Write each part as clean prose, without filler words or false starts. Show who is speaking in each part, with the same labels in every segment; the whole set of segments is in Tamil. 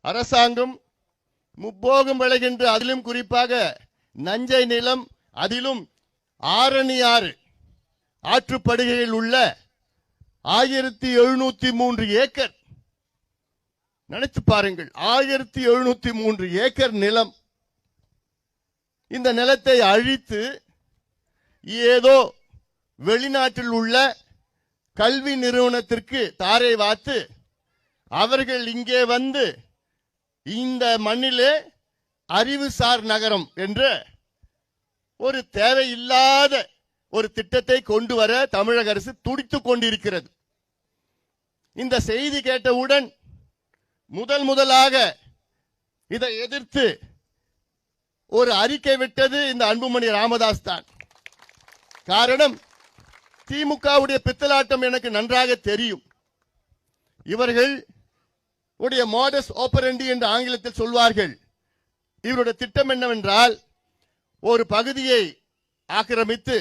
Speaker 1: அரசாங்கம் முப்போகம் விளைகின்ற அதிலும் குறிப்பாக நஞ்சை நிலம் அதிலும் ஆரணி ஆறு ஆற்றுப்படுகையில் உள்ள 1703 ஏக்கர், நினைச்சு பாருங்கள், 1703 ஏக்கர் நிலம். இந்த நிலத்தை அழித்து ஏதோ வெளிநாட்டில் உள்ள கல்வி நிறுவனத்திற்கு தாரை வாத்து அவர்கள் இங்கே வந்து இந்த மண்ணிலே அறிவுசார் நகரம் என்ற ஒரு தேவையில்லாத ஒரு திட்டத்தை கொண்டு வர தமிழக அரசு துடித்துக் கொண்டிருக்கிறது. இந்த செய்தி கேட்டவுடன் முதலாக இதை எதிர்த்து ஒரு அறிக்கை விட்டது இந்த அன்புமணி ராமதாஸ் தான். காரணம், திமுகவுடைய பித்தலாட்டம் எனக்கு நன்றாக தெரியும். இவர்கள் உடைய மாடஸ் ஆபரண்டி என்று ஆங்கிலத்தில் சொல்வார்கள். இவருடைய திட்டம் என்னவென்றால், ஒரு பகுதியை ஆக்கிரமித்து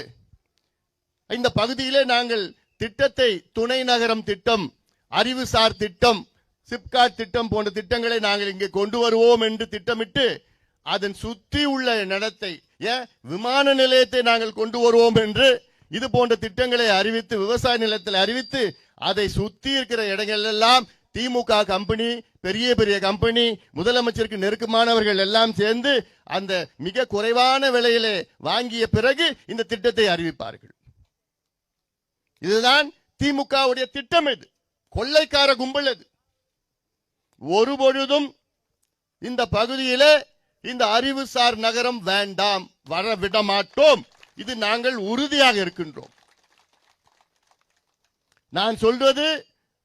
Speaker 1: இந்த பகுதியிலே நாங்கள் திட்டத்தை துணை நகரம் திட்டம், அறிவுசார் திட்டம், சிப்காட் திட்டம் போன்ற திட்டங்களை நாங்கள் இங்கே கொண்டு வருவோம் என்று திட்டமிட்டு அதன் சுற்றி உள்ள நடத்தை, விமான நிலையத்தை நாங்கள் கொண்டு வருவோம் என்று இது போன்ற திட்டங்களை அறிவித்து விவசாய நிலத்தில் அறிவித்து அதை சுற்றி இருக்கிற இடங்கள் எல்லாம் திமுக கம்பெனி, பெரிய பெரிய கம்பெனி, முதலமைச்சருக்கு நெருக்கமானவர்கள் எல்லாம் சேர்ந்து அந்த மிக குறைவான விலையிலே வாங்கிய பிறகு இந்த திட்டத்தை அறிவிப்பார்கள். இதுதான் திமுகவுடைய திட்டம். இது கொள்ளைக்கார கும்பல். இது ஒருபொழுதும் இந்த பகுதியிலே இந்த அறிவுசார் நகரம் வேண்டாம், வர விட மாட்டோம். இது நாங்கள் உறுதியாக இருக்கின்றோம். நான் சொல்வது,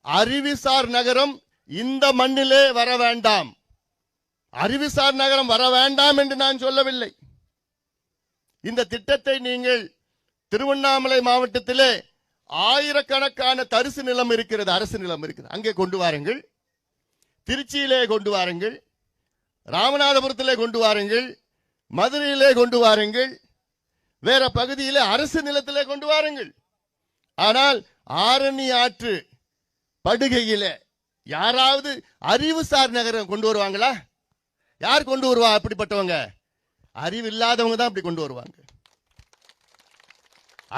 Speaker 1: அறிவுசார் நகரம் இந்த மண்ணிலே வர வேண்டாம். அறிவுசார் நகரம் வர வேண்டாம் என்று நான் சொல்லவில்லை. இந்த திட்டத்தை நீங்கள் திருவண்ணாமலை மாவட்டத்திலே ஆயிரக்கணக்கான தரிசு நிலம் இருக்கிறது, அரசு நிலம் இருக்கிறது, அங்கே கொண்டு வாருங்கள். திருச்சியிலே கொண்டு வாருங்கள், ராமநாதபுரத்திலே கொண்டு வாருங்கள், மதுரையிலே கொண்டு வாருங்கள், வேற பகுதியிலே அரசு நிலத்திலே கொண்டு வாருங்கள். ஆனால் ஆரணி ஆற்று படுகையில யாராவது அறிவுசார் நகரம் கொண்டு வருவாங்களா? யார் கொண்டு வருவா? அப்படிப்பட்டவங்க அறிவு இல்லாதவங்க தான் அப்படி கொண்டு வருவாங்க.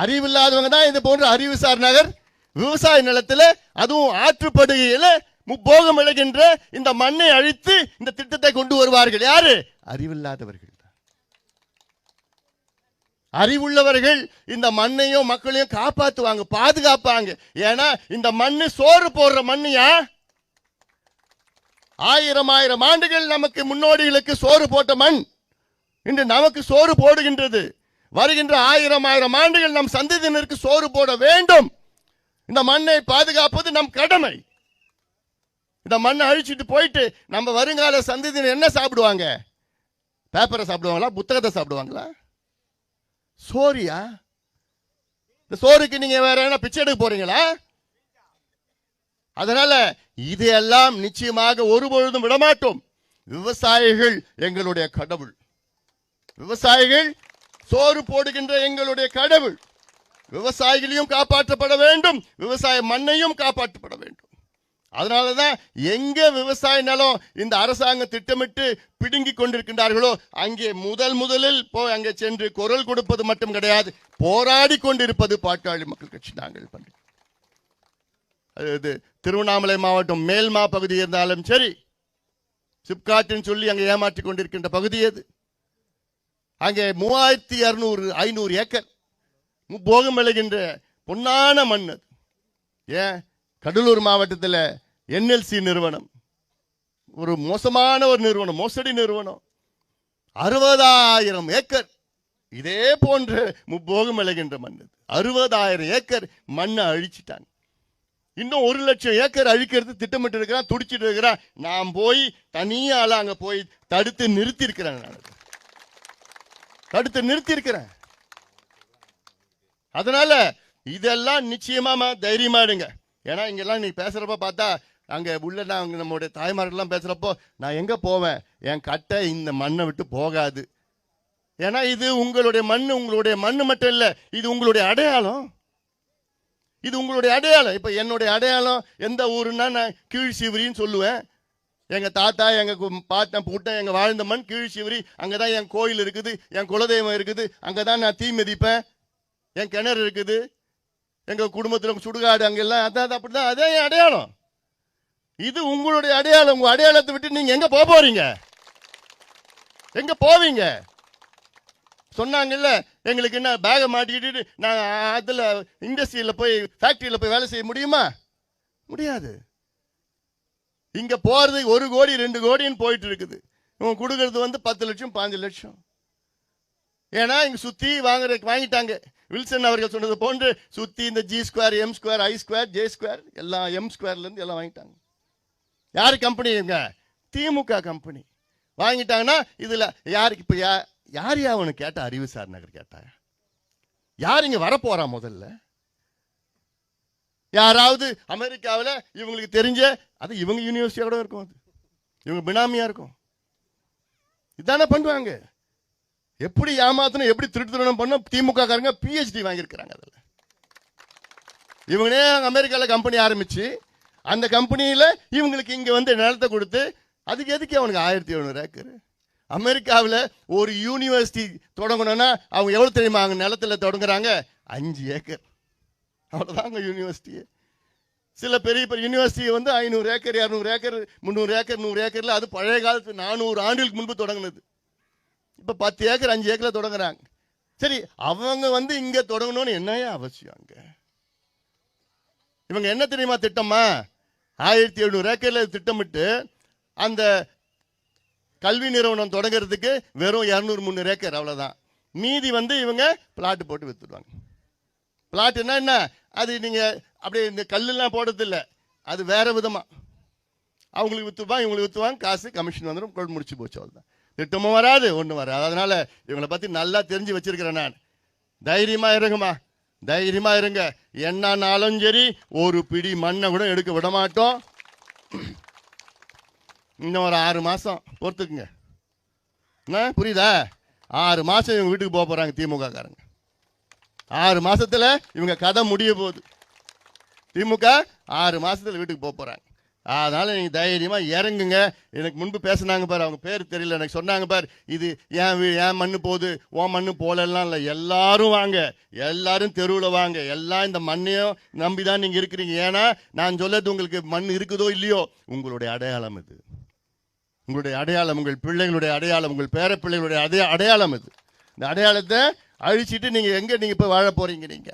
Speaker 1: அறிவு இல்லாதவங்க தான் இது போன்ற அறிவுசார் நகர் விவசாய நிலத்தில், அதுவும் ஆற்றுப்படுகையில் முப்போகம் விளைகின்ற இந்த மண்ணை அழித்து இந்த திட்டத்தை கொண்டு வருவார்கள். யாரு? அறிவில்லாதவர்கள். அறிவுள்ளவர்கள் இந்த மண்ணையும் மக்களையும் காப்பாற்றுவாங்க, பாதுகாப்பாங்க. ஏன்னா இந்த மண்ணு சோறு போடுற மண்ணியா. 1000 ஆண்டுகள் நமக்கு முன்னோடிகளுக்கு சோறு போட்ட மண் இன்று நமக்கு சோறு போடுகின்றது. வருகின்ற 1000 ஆண்டுகள் நம் சந்ததியினருக்கு சோறு போட வேண்டும். இந்த மண்ணை பாதுகாப்பது நம் கடமை. இந்த மண்ணை அழிச்சிட்டு போயிட்டு நம்ம வருங்கால சந்ததியினர் என்ன சாப்பிடுவாங்க? பேப்பரை சாப்பிடுவாங்களா? புத்தகத்தை சாப்பிடுவாங்களா? சோரியா? இந்த சோறுக்கு நீங்க வேற என்ன பிச்சை எடுக்க போறீங்களா? அதனால இதையெல்லாம் நிச்சயமாக ஒருபொழுதும் விடமாட்டோம். விவசாயிகள் எங்களுடைய கடவுள். விவசாயிகள் சோறு போடுகின்ற எங்களுடைய கடவுள். விவசாயிகளையும் காப்பாற்றப்பட வேண்டும், விவசாய மண்ணையும் காப்பாற்றப்பட வேண்டும். அதனாலதான் எங்க விவசாய நிலம் இந்த அரசாங்கம் திட்டமிட்டு பிடுங்கி கொண்டிருக்கின்றார்களோ அங்கே முதலில் போய் அங்கே சென்று குரல் கொடுப்பது மட்டும் கிடையாது, போராடி கொண்டிருப்பது பாட்டாளி மக்கள் கட்சி. நாங்கள் பண்றோம். அது திருவண்ணாமலை மாவட்டம் மேல்மா பகுதி இருந்தாலும் சரி, சிப்காட்டின்னு சொல்லி அங்கே ஏமாற்றி கொண்டிருக்கின்ற பகுதி அது. அங்கே 3200-500 ஏக்கர் முப்போகம் விளைகின்ற பொன்னான மண் அது. ஏன் கடலூர் மாவட்டத்தில் NLC நிறுவனம் ஒரு மோசமான ஒரு நிறுவனம், மோசடி நிறுவனம், 60,000 ஏக்கர் இதே போன்ற முப்போகம் விளைகின்ற மண். 60,000 ஏக்கர் மண்ணை அழிச்சிட்டாங்க. இன்னும் 1 லட்சம் ஏக்கர் அழிக்கிறது திட்டமிட்டு இருக்கிறான், துடிச்சிட்டு இருக்கிறான். நான் போய் தனியால அங்க போய் தடுத்து நிறுத்தி இருக்கிறேன். அதனால இதெல்லாம் நிச்சயமா தைரியமா இருங்க. ஏன்னா இங்கெல்லாம் நீ பேசுறப்ப பார்த்தா அங்க உள்ள நம்முடைய தாய்மார்கள்லாம் பேசுறப்போ நான் எங்க போவேன், என் கட்டை இந்த மண்ணை விட்டு போகாது. ஏன்னா இது உங்களுடைய மண்ணு மட்டும் இல்ல, இது உங்களுடைய அடையாளம். இது உங்களுடைய அடையாளம். இப்ப என்னுடைய அடையாளம் எந்த ஊருன்னா நான் கீழ்சிவரின்னு சொல்லுவேன். எங்க தாத்தா எங்க பாட்டன் பூட்டன் எங்க வாழ்ந்த மண் கீழ்சிவரி, அங்கதான் என் கோயில் இருக்குது, என் குலதெய்வம் இருக்குது, அங்கதான் நான் தீ மிதிப்பேன், என் கிணறு இருக்குது, எங்க குடும்பத்துல சுடுகாடு அங்கெல்லாம், அதான் அப்படிதான், அதே என் அடையாளம். இது உங்களுடைய அடையாளம். உங்க அடையாளத்தை விட்டு நீங்க எங்க போறீங்க? எங்க போவீங்க? சொன்னாங்கல்ல, எங்களுக்கு என்ன பேகை மாட்டிக்கிட்டு நான் அதுல இண்டஸ்ட்ரியில போய் ஃபேக்டரியில போய் வேலை செய்ய முடியுமா? முடியாது. இங்க போறது 1 கோடி 2 கோடின்னு போயிட்டு இருக்குது. இவங்க கொடுக்கறது வந்து 10 லட்சம் 15 லட்சம். ஏன்னா இங்க சுத்தி வாங்கிட்டாங்க. வில்சன் அவர்கள் சொன்னது போன்று சுத்தி இந்த G2, M2, I2, J2 எல்லாம் M2ல இருந்து எல்லாம் வாங்கிட்டாங்க. யாரு கம்பெனி? இவங்க திமுக கம்பெனி வாங்கிட்டாங்கன்னா இதுல யாருக்கு இப்ப யார் அவனு கேட்டா? அறிவுசார் நகர் கேட்டா யார் இங்க வரப்போறா? முதல்ல யாராவது அமெரிக்காவில் இவங்களுக்கு தெரிஞ்ச, அது இவங்க யூனிவர்சிட்டியோட இருக்கும், அது இவங்க பினாமியா இருக்கும். இதானே பண்ணுவாங்க. எப்படி ஏமாத்தணும், எப்படி திருட்டுத்தனம் பண்ண திமுக காரங்க PhD வாங்கியிருக்கிறாங்க. அதில் இவங்களே அமெரிக்காவில் கம்பெனி ஆரம்பிச்சு அந்த கம்பெனியில இவங்களுக்கு இங்க வந்து நிலத்தை கொடுத்து, அதுக்கு எதுக்கு அவனுக்கு 1700 ஏக்கர்? அமெரிக்காவில் ஒரு யூனிவர்சிட்டி தொடங்கணும்னா அவங்க எவ்வளவு தெரியுமா? அங்க நிலத்துல தொடங்குறாங்க 5 ஏக்கர். அவ்வளவுதாங்க யூனிவர்சிட்டி. சில பெரிய பெரிய யூனிவர்சிட்டி வந்து 500 ஏக்கர் 200 ஏக்கர் 300 ஏக்கர் 100 ஏக்கர்ல, அது பழைய காலத்து 400 ஆண்டுகளுக்கு முன்பு தொடங்கினது. இப்ப 10 ஏக்கர் 5 ஏக்கர்ல தொடங்குறாங்க. சரி, அவங்க வந்து இங்க தொடங்கணும்னு என்னையா அவசியம்? அங்க இவங்க என்ன தெரியுமா திட்டமா? 1700 ஏக்கர்ல திட்டமிட்டு அந்த கல்வி நிறுவனம் தொடங்கிறதுக்கு வெறும் 200-300 ஏக்கர் அவ்வளவுதான். மீதி வந்து இவங்க பிளாட் போட்டு வித்துடுவாங்க. பிளாட் என்ன? அது நீங்க அப்படியே இந்த கல்லெல்லாம் போடுறது இல்லை, அது வேற விதமா அவங்களுக்கு வித்துவாங்க, இவங்களுக்கு வித்துவாங்க, காசு கமிஷன் வந்துடும், முடிச்சு போச்சு. அவ்வளவுதான். திட்டமும் வராது, ஒன்றும் வராது. அதனால இவங்களை பத்தி நல்லா தெரிஞ்சு வச்சிருக்கிறேன் நான். தைரியமா இருங்கம்மா, தைரியமா இருங்க. என்னாலும் சரி, ஒரு பிடி மண்ணை கூட எடுக்க விட மாட்டோம். இன்னும் ஒரு 6 மாசம் பொறுத்துக்குங்க. என்ன புரியுதா? 6 மாசம் இவங்க வீட்டுக்கு போக போறாங்க திமுக காரங்க. 6 மாசத்துல இவங்க கதை முடிய போகுது. திமுக 6 மாசத்துல வீட்டுக்கு போக போறாங்க. அதனால நீங்க தைரியமா இறங்குங்க. எனக்கு முன்பு பேசினாங்க பாரு, அவங்க பேர் தெரியல, எனக்கு சொன்னாங்க பாரு, இது ஏன் மண்ணு போகுது, ஓ மண்ணு போலலாம் இல்லை, எல்லாரும் வாங்க, எல்லாரும் தெருவில் வாங்க, எல்லாம் இந்த மண்ணையும் நம்பிதான் நீங்க இருக்கிறீங்க. ஏன்னா நான் சொல்லது உங்களுக்கு மண் இருக்குதோ இல்லையோ, உங்களுடைய அடையாளம் இது, உங்களுடைய அடையாளம், உங்கள் பிள்ளைகளுடைய அடையாளம், உங்கள் பேர பிள்ளைகளுடைய அடையாளம் இது. இந்த அடையாளத்தை அழிச்சிட்டு நீங்க எங்க நீங்க போய் வாழ போறீங்க நீங்க?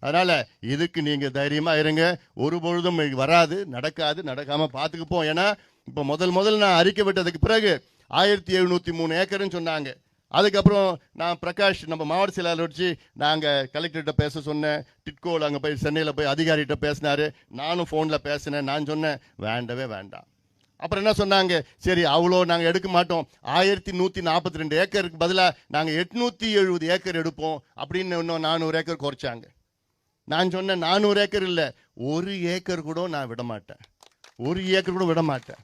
Speaker 1: அதனால இதுக்கு நீங்க தைரியமா இருங்க. ஒரு பொழுதும் வராது, நடக்காது, நடக்காம பார்த்துக்குப்போம். ஏன்னா இப்ப முதல் நான் அறிக்கை விட்டதுக்கு பிறகு 1703 ஏக்கர்னு சொன்னாங்க. அதுக்கப்புறம் நான் பிரகாஷ் நம்ம மாவட்ட செயலாளர் வச்சு நாங்கள் கலெக்டர்கிட்ட பேச சொன்னேன். டிட்கோவில் அங்கே போய் சென்னையில் போய் அதிகாரிகிட்ட பேசினாரு, நானும் ஃபோனில் பேசினேன். நான் சொன்னேன் வேண்டவே வேண்டாம். அப்புறம் என்ன சொன்னாங்க, சரி அவ்வளோ நாங்கள் எடுக்க மாட்டோம், 1142 ஏக்கருக்கு பதிலாக நாங்கள் 870 ஏக்கர் எடுப்போம் அப்படின்னு இன்னும் 400 ஏக்கர் குறைச்சாங்க. நான் சொன்னேன் 400 ஏக்கர் இல்லை, 1 ஏக்கர் கூட நான் விட மாட்டேன், 1 ஏக்கர் கூட விட மாட்டேன்.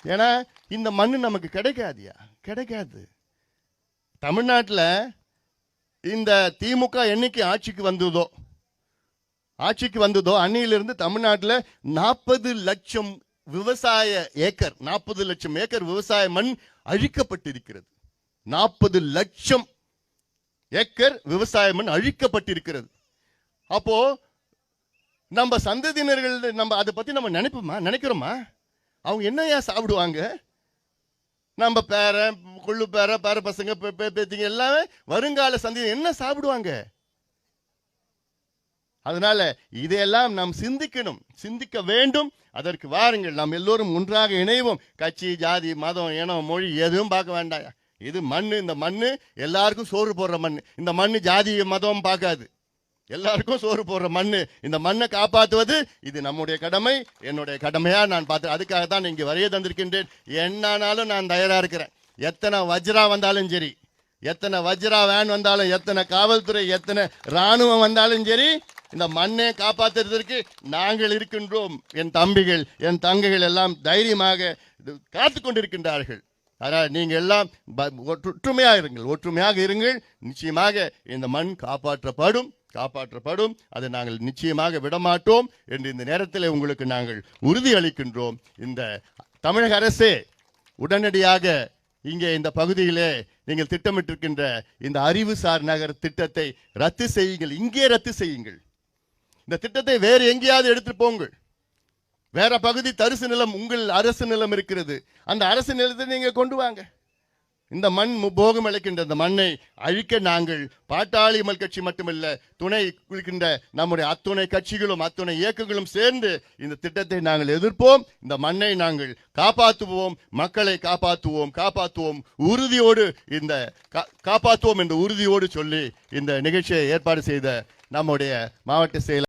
Speaker 1: ஏன்னா இந்த மண்ணு நமக்கு கிடைக்காதியா, கிடைக்காது. தமிழ்நாட்டில் இந்த திமுக என்னைக்கு ஆட்சிக்கு வந்ததோ அன்னையிலிருந்து தமிழ்நாட்டில் 40 லட்சம் விவசாய ஏக்கர், 40 லட்சம் ஏக்கர் விவசாய மண் அழிக்கப்பட்டிருக்கிறது. 40 லட்சம் ஏக்கர் விவசாய மண் அழிக்கப்பட்டிருக்கிறது. அப்போ நம்ம சந்ததியினர்கள் நம்ம அதை பத்தி நம்ம நினைக்கிறோமா? அவங்க என்னையா சாப்பிடுவாங்க? நம்ம கொள்ளு பேர பசங்க பேத்திங்க எல்லாமே வருங்கால சந்ததி என்ன சாப்பிடுவாங்க? அதனால இதையெல்லாம் நாம் சிந்திக்கணும், சிந்திக்க வேண்டும். அதற்கு வாருங்கள், நாம் எல்லோரும் ஒன்றாக இணைவோம். கட்சி, ஜாதி, மதம், இனம், மொழி எதுவும் பார்க்க வேண்டாம். இது மண்ணு, இந்த மண்ணு எல்லாருக்கும் சோறு போடுற மண்ணு. இந்த மண்ணு ஜாதி மதம் பார்க்காது, எல்லாருக்கும் சோறு போடுற மண்ணு. இந்த மண்ணை காப்பாற்றுவது இது நம்முடைய கடமை, என்னுடைய கடமையா நான் பார்த்து அதுக்காகத்தான் இங்கே வரைய தந்திருக்கின்றேன். என்னானாலும் நான் தயாரா இருக்கிறேன். எத்தனை வஜ்ரா வந்தாலும் சரி, எத்தனை வஜ்ரா வேன் வந்தாலும், எத்தனை காவல்துறை, எத்தனை ராணுவம் வந்தாலும் சரி, இந்த மண்ணை காப்பாற்றுவதற்கு நாங்கள் இருக்கின்றோம். என் தம்பிகள், என் தங்கைகள் எல்லாம் தைரியமாக காத்து கொண்டிருக்கின்றார்கள். அதனால் நீங்கள் எல்லாம் ஒற்றுமையாக இருங்கள், ஒற்றுமையாக இருங்கள். நிச்சயமாக இந்த மண் காப்பாற்றப்படும். காப்பாற்றப்படும். அதை நாங்கள் நிச்சயமாக விடமாட்டோம் என்று இந்த நேரத்தில் உங்களுக்கு நாங்கள் உறுதி அளிக்கின்றோம். இந்த தமிழக அரசே உடனடியாக இங்கே இந்த பகுதியிலே நீங்கள் திட்டமிட்டிருக்கின்ற இந்த அறிவுசார் நகர் திட்டத்தை ரத்து செய்யுங்கள். இங்கே ரத்து செய்யுங்கள். இந்த திட்டத்தை வேறு எங்கேயாவது எடுத்துட்டு போங்கள். வேற பகுதி தரிசு நிலம், உங்கள் அரசு நிலம் இருக்கிறது, அந்த அரசு நிலத்தை நீங்க கொண்டு வாங்க. இந்த மண் போகம் அளிக்கின்ற இந்த மண்ணை அழிக்க நாங்கள் பாட்டாளி மல் கட்சி மட்டுமல்ல, துணை இருக்கின்ற நம்முடைய அத்துணை கட்சிகளும் அத்துணை இயக்கங்களும் சேர்ந்து இந்த திட்டத்தை நாங்கள் எதிர்ப்போம். இந்த மண்ணை நாங்கள் காப்பாற்றுவோம், மக்களை காப்பாற்றுவோம் உறுதியோடு இந்த காப்பாற்றுவோம் என்ற உறுதியோடு சொல்லி இந்த நிகழ்ச்சியை ஏற்பாடு செய்த நம்முடைய மாவட்ட செயலர்